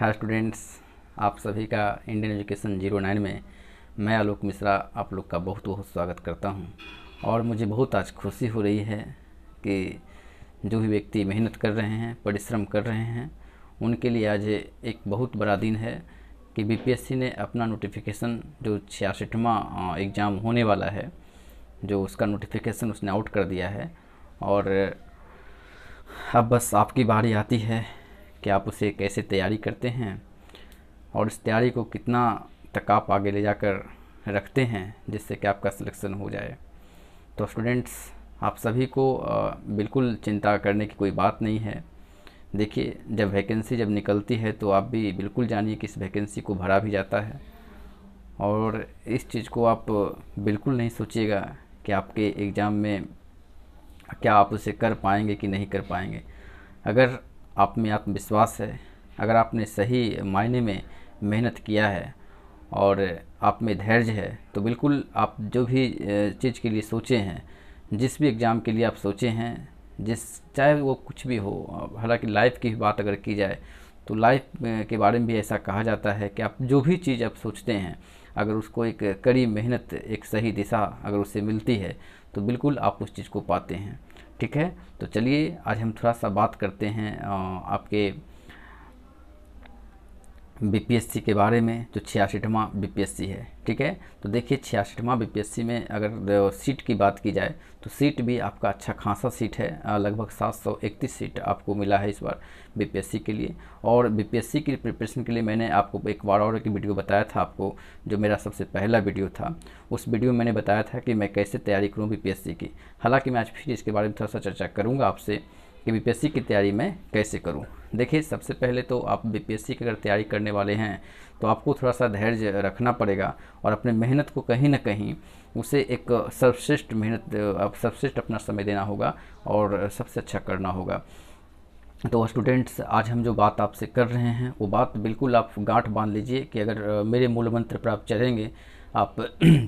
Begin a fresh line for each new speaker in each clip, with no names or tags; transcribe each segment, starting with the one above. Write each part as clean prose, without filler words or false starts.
Hi students, आप सभी का इंडियन एजुकेशन 09 में मैं आलोक मिश्रा आप लोग का बहुत बहुत स्वागत करता हूं। और मुझे बहुत आज खुशी हो रही है कि जो भी व्यक्ति मेहनत कर रहे हैं, परिश्रम कर रहे हैं, उनके लिए आज एक बहुत बड़ा दिन है कि बीपीएससी ने अपना नोटिफिकेशन जो 66वां एग्ज़ाम होने वाला है, जो उसका नोटिफिकेशन उसने आउट कर दिया है। और अब बस आपकी बारी आती है कि आप उसे कैसे तैयारी करते हैं और इस तैयारी को कितना तक आप आगे ले जाकर रखते हैं जिससे कि आपका सिलेक्शन हो जाए। तो स्टूडेंट्स, आप सभी को बिल्कुल चिंता करने की कोई बात नहीं है। देखिए, जब वैकेंसी जब निकलती है तो आप भी बिल्कुल जानिए कि इस वैकेंसी को भरा भी जाता है। और इस चीज़ को आप बिल्कुल नहीं सोचिएगा कि आपके एग्ज़ाम में क्या आप उसे कर पाएंगे कि नहीं कर पाएंगे। अगर आप में आत्मविश्वास है, अगर आपने सही मायने में मेहनत किया है और आप में धैर्य है, तो बिल्कुल आप जो भी चीज़ के लिए सोचे हैं, जिस भी एग्ज़ाम के लिए आप सोचे हैं, चाहे वो कुछ भी हो, हालांकि लाइफ की बात अगर की जाए तो लाइफ के बारे में भी ऐसा कहा जाता है कि आप जो भी चीज़ आप सोचते हैं, अगर उसको एक कड़ी मेहनत, एक सही दिशा अगर उसे मिलती है तो बिल्कुल आप उस चीज़ को पाते हैं। ठीक है, तो चलिए आज हम थोड़ा सा बात करते हैं आपके बीपीएससी के बारे में, जो 66वां बीपीएससी है। ठीक है, तो देखिए 66वां बीपीएससी में अगर सीट की बात की जाए तो सीट भी आपका अच्छा खासा सीट है। लगभग 731 सीट आपको मिला है इस बार बीपीएससी के लिए। और बीपीएससी की प्रिपरेशन के लिए मैंने आपको एक बार और की वीडियो बताया था आपको, जो मेरा सबसे पहला वीडियो था। उस वीडियो में मैंने बताया था कि मैं कैसे तैयारी करूँ बीपीएससी की। हालाँकि मैं आज फिर इसके बारे में थोड़ा सा चर्चा करूँगा आपसे कि बीपीएससी की तैयारी मैं कैसे करूं। देखिए, सबसे पहले तो आप बीपीएससी की अगर तैयारी करने वाले हैं तो आपको थोड़ा सा धैर्य रखना पड़ेगा और अपने मेहनत को कहीं ना कहीं उसे एक सर्वश्रेष्ठ मेहनत, आप सर्वश्रेष्ठ अपना समय देना होगा और सबसे अच्छा करना होगा। तो स्टूडेंट्स, आज हम जो बात आपसे कर रहे हैं वो बात बिल्कुल आप गांठ बांध लीजिए कि अगर मेरे मूल मंत्र पर आप चलेंगे, आप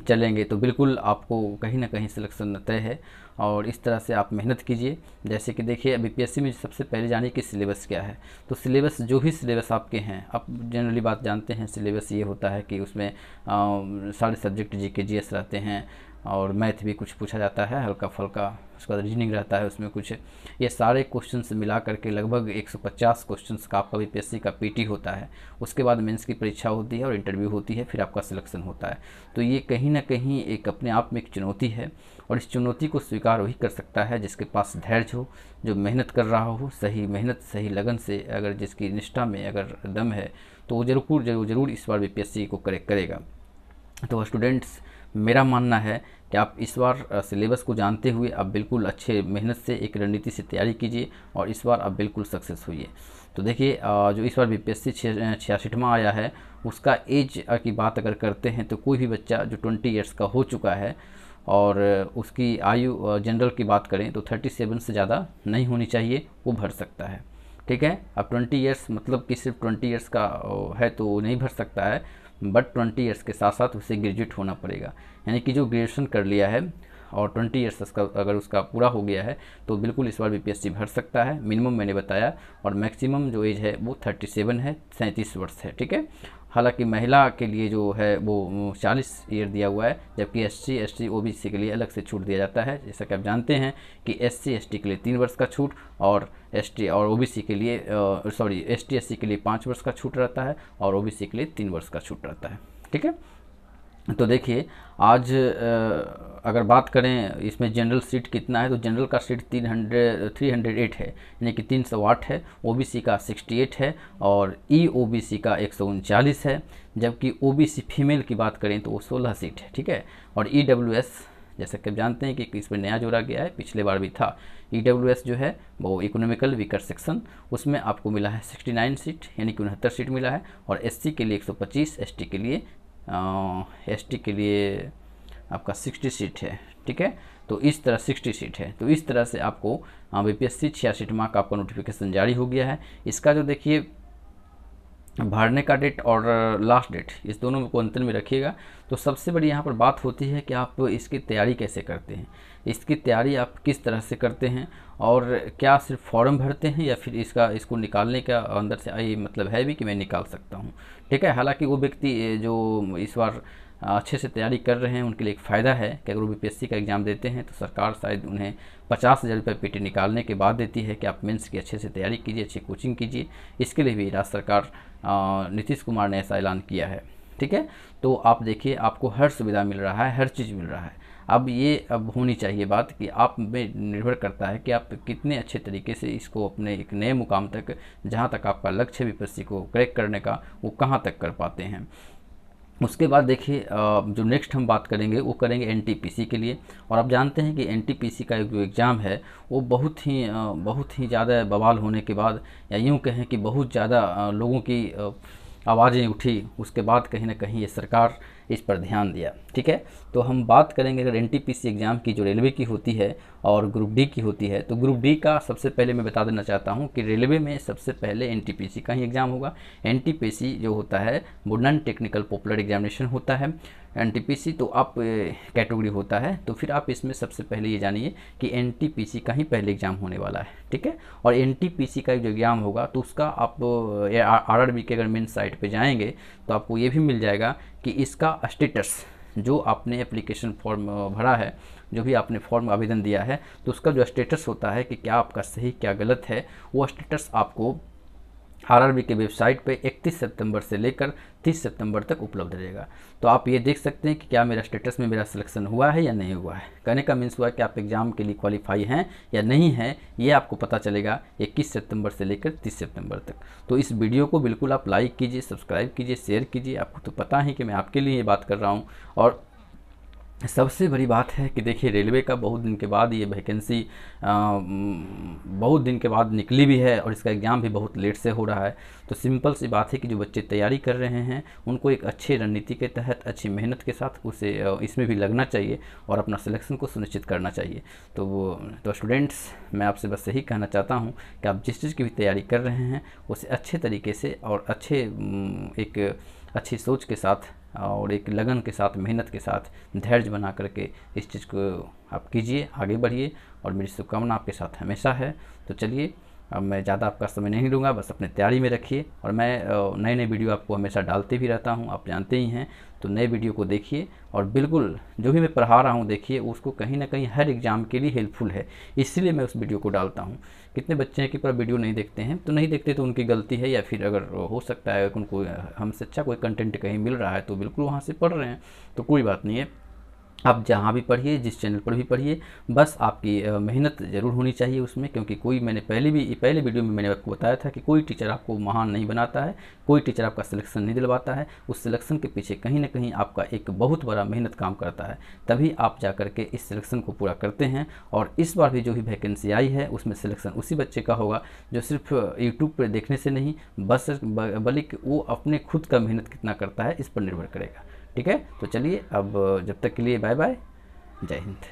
चलेंगे तो बिल्कुल आपको कहीं ना कहीं सिलेक्शन तय है। और इस तरह से आप मेहनत कीजिए। जैसे कि देखिए, बीपीएससी में सबसे पहले जानिए कि सिलेबस क्या है। तो सिलेबस, जो भी सिलेबस आपके हैं, आप जनरली बात जानते हैं, सिलेबस ये होता है कि उसमें सारे सब्जेक्ट जीके जीएस रहते हैं और मैथ भी कुछ पूछा जाता है हल्का फुल्का, उसका रीजनिंग रहता है उसमें कुछ। ये सारे क्वेश्चंस मिला करके लगभग 150 क्वेश्चंस का आपका बीपीएससी का पीटी होता है। उसके बाद मेंस की परीक्षा होती है और इंटरव्यू होती है, फिर आपका सिलेक्शन होता है। तो ये कहीं ना कहीं एक अपने आप में एक चुनौती है और इस चुनौती को स्वीकार वही कर सकता है जिसके पास धैर्य हो, जो मेहनत कर रहा हो, सही मेहनत सही लगन से, अगर जिसकी निष्ठा में अगर दम है तो वो जरूर इस बार बीपीएससी को करेक्ट करेगा। तो स्टूडेंट्स, मेरा मानना है कि आप इस बार सिलेबस को जानते हुए आप बिल्कुल अच्छे मेहनत से एक रणनीति से तैयारी कीजिए और इस बार आप बिल्कुल सक्सेस होइए। तो देखिए, जो इस बार बीपीएससी 66वां आया है, उसका एज की बात अगर करते हैं तो कोई भी बच्चा जो 20 ईयर्स का हो चुका है और उसकी आयु जनरल की बात करें तो 37 से ज़्यादा नहीं होनी चाहिए, वो भर सकता है। ठीक है, अब 20 ईयर्स मतलब कि सिर्फ 20 ईयर्स का है तो वो नहीं भर सकता है, बट 20 ईयर्स के साथ साथ उसे ग्रेजुएट होना पड़ेगा। यानी कि जो ग्रेजुएशन कर लिया है और 20 ईयर्स का अगर उसका पूरा हो गया है तो बिल्कुल इस बार बीपीएससी भर सकता है। मिनिमम मैंने बताया, और मैक्सिमम जो एज है वो 37 है, 37 वर्ष है। ठीक है, हालांकि महिला के लिए जो है वो 40 ईयर दिया हुआ है, जबकि एससी एसटी ओबीसी के लिए अलग से छूट दिया जाता है। जैसा कि आप जानते हैं कि एससी एसटी के लिए 3 वर्ष का छूट और एसटी और ओबीसी के लिए एसटी एससी के लिए 5 वर्ष का छूट रहता है और ओबीसी के लिए 3 वर्ष का छूट रहता है। ठीक है, तो देखिए आज अगर बात करें इसमें जनरल सीट कितना है, तो जनरल का सीट 308 है, यानी कि 308 है। ओबीसी का 68 है और ईओबीसी का 139 है, जबकि ओबीसी फीमेल की बात करें तो वो 16 सीट है। ठीक है, और ईडब्ल्यूएस, जैसे कि आप जानते हैं कि इसमें नया जोड़ा गया है, पिछले बार भी था। ईडब्ल्यूएस जो है वो इकोनॉमिकल वीकर सेक्शन, उसमें आपको मिला है 69 सीट, यानी कि 69 सीट मिला है। और एससी के लिए 125, एसटी के लिए आपका 60 सीट है। ठीक है, तो इस तरह 60 सीट है। तो इस तरह से आपको बीपीएससी 66वां का आपका नोटिफिकेशन जारी हो गया है। इसका जो देखिए भरने का डेट और लास्ट डेट, इस दोनों को अंतर में रखिएगा। तो सबसे बड़ी यहाँ पर बात होती है कि आप इसकी तैयारी कैसे करते हैं, इसकी तैयारी आप किस तरह से करते हैं, और क्या सिर्फ फॉर्म भरते हैं या फिर इसको निकालने का अंदर से ये मतलब है भी कि मैं निकाल सकता हूँ। ठीक है, हालांकि वो व्यक्ति जो इस बार अच्छे से तैयारी कर रहे हैं उनके लिए एक फ़ायदा है कि अगर वो बीपीएससी का एग्ज़ाम देते हैं तो सरकार शायद उन्हें 50,000 रुपये पीटी निकालने के बाद देती है कि आप मेंस की अच्छे से तैयारी कीजिए, अच्छी कोचिंग कीजिए। इसके लिए भी राज्य सरकार नीतीश कुमार ने ऐसा ऐलान किया है। ठीक है, तो आप देखिए आपको हर सुविधा मिल रहा है, हर चीज़ मिल रहा है। अब होनी चाहिए बात कि आप में निर्भर करता है कि आप कितने अच्छे तरीके से इसको अपने एक नए मुकाम तक, जहाँ तक आपका लक्ष्य है बीपीएससी को क्रैक करने का, वो कहाँ तक कर पाते हैं। उसके बाद देखिए जो नेक्स्ट हम बात करेंगे वो करेंगे एनटीपीसी के लिए। और आप जानते हैं कि एनटीपीसी का जो एग्ज़ाम है वो बहुत ही ज़्यादा बवाल होने के बाद, या यूँ कहें कि बहुत ज़्यादा लोगों की आवाज़ें उठी, उसके बाद कहीं ना कहीं ये सरकार इस पर ध्यान दिया। ठीक है, तो हम बात करेंगे अगर एनटीपीसी एग्ज़ाम की जो रेलवे की होती है और ग्रुप डी की होती है, तो ग्रुप डी का सबसे पहले मैं बता देना चाहता हूँ कि रेलवे में सबसे पहले एनटीपीसी का ही एग्ज़ाम होगा। एनटीपीसी जो होता है वो नॉन टेक्निकल पॉपुलर एग्जामिनेशन होता है। एनटीपीसी तो आप कैटेगरी होता है, तो फिर आप इसमें सबसे पहले ये जानिए कि एनटीपीसी का ही पहले एग्ज़ाम होने वाला है। ठीक है, और एनटीपीसी का जो एग्ज़ाम होगा तो उसका आप आरआरबी के अगर मेन साइट पे जाएंगे तो आपको ये भी मिल जाएगा कि इसका स्टेटस, जो आपने एप्लीकेशन फॉर्म भरा है, जो भी आपने फॉर्म आवेदन दिया है, तो उसका जो स्टेटस होता है कि क्या आपका सही क्या गलत है, वो स्टेटस आपको आरआरबी के वेबसाइट पे 31 सितंबर से लेकर 30 सितंबर तक उपलब्ध रहेगा। तो आप ये देख सकते हैं कि क्या मेरा स्टेटस में मेरा सिलेक्शन हुआ है या नहीं हुआ है। कहने का मीन्स हुआ कि आप एग्ज़ाम के लिए क्वालिफाई हैं या नहीं हैं, ये आपको पता चलेगा 21 सितंबर से लेकर 30 सितंबर तक। तो इस वीडियो को बिल्कुल आप लाइक कीजिए, सब्सक्राइब कीजिए, शेयर कीजिए। आपको तो पता ही कि मैं आपके लिए ये बात कर रहा हूँ। और सबसे बड़ी बात है कि देखिए रेलवे का बहुत दिन के बाद ये वैकेंसी बहुत दिन के बाद निकली भी है, और इसका एग्ज़ाम भी बहुत लेट से हो रहा है। तो सिंपल सी बात है कि जो बच्चे तैयारी कर रहे हैं उनको एक अच्छी रणनीति के तहत, अच्छी मेहनत के साथ उसे इसमें भी लगना चाहिए और अपना सिलेक्शन को सुनिश्चित करना चाहिए। तो स्टूडेंट्स, मैं आपसे बस यही कहना चाहता हूँ कि आप जिस चीज़ की भी तैयारी कर रहे हैं उसे अच्छे तरीके से और एक अच्छी सोच के साथ और एक लगन के साथ, मेहनत के साथ, धैर्य बना करके इस चीज़ को आप कीजिए, आगे बढ़िए। और मेरी शुभकामना आपके साथ हमेशा है। तो चलिए, अब मैं ज़्यादा आपका समय नहीं लूँगा, बस अपने तैयारी में रखिए। और मैं नए नए वीडियो आपको हमेशा डालते भी रहता हूँ, आप जानते ही हैं। तो नए वीडियो को देखिए और बिल्कुल जो भी मैं पढ़ा रहा हूँ देखिए, उसको कहीं ना कहीं हर एग्ज़ाम के लिए हेल्पफुल है, इसीलिए मैं उस वीडियो को डालता हूँ। कितने बच्चे हैं कि पूरा वीडियो नहीं देखते हैं, तो नहीं देखते तो उनकी गलती है, या फिर अगर हो सकता है उनको हमसे अच्छा कोई कंटेंट कहीं मिल रहा है तो बिल्कुल वहाँ से पढ़ रहे हैं, तो कोई बात नहीं है। आप जहाँ भी पढ़िए, जिस चैनल पर भी पढ़िए, बस आपकी मेहनत ज़रूर होनी चाहिए उसमें। क्योंकि कोई, मैंने पहले वीडियो में मैंने आपको बताया था कि कोई टीचर आपको महान नहीं बनाता है, कोई टीचर आपका सिलेक्शन नहीं दिलवाता है। उस सिलेक्शन के पीछे कहीं ना कहीं आपका एक बहुत बड़ा मेहनत काम करता है, तभी आप जा कर के इस सिलेक्शन को पूरा करते हैं। और इस बार भी जो भी वैकेंसी आई है उसमें सिलेक्शन उसी बच्चे का होगा जो सिर्फ यूट्यूब पर देखने से नहीं, बल्कि वो अपने खुद का मेहनत कितना करता है इस पर निर्भर करेगा। ठीक है, तो चलिए अब जब तक के लिए बाय बाय, जय हिंद।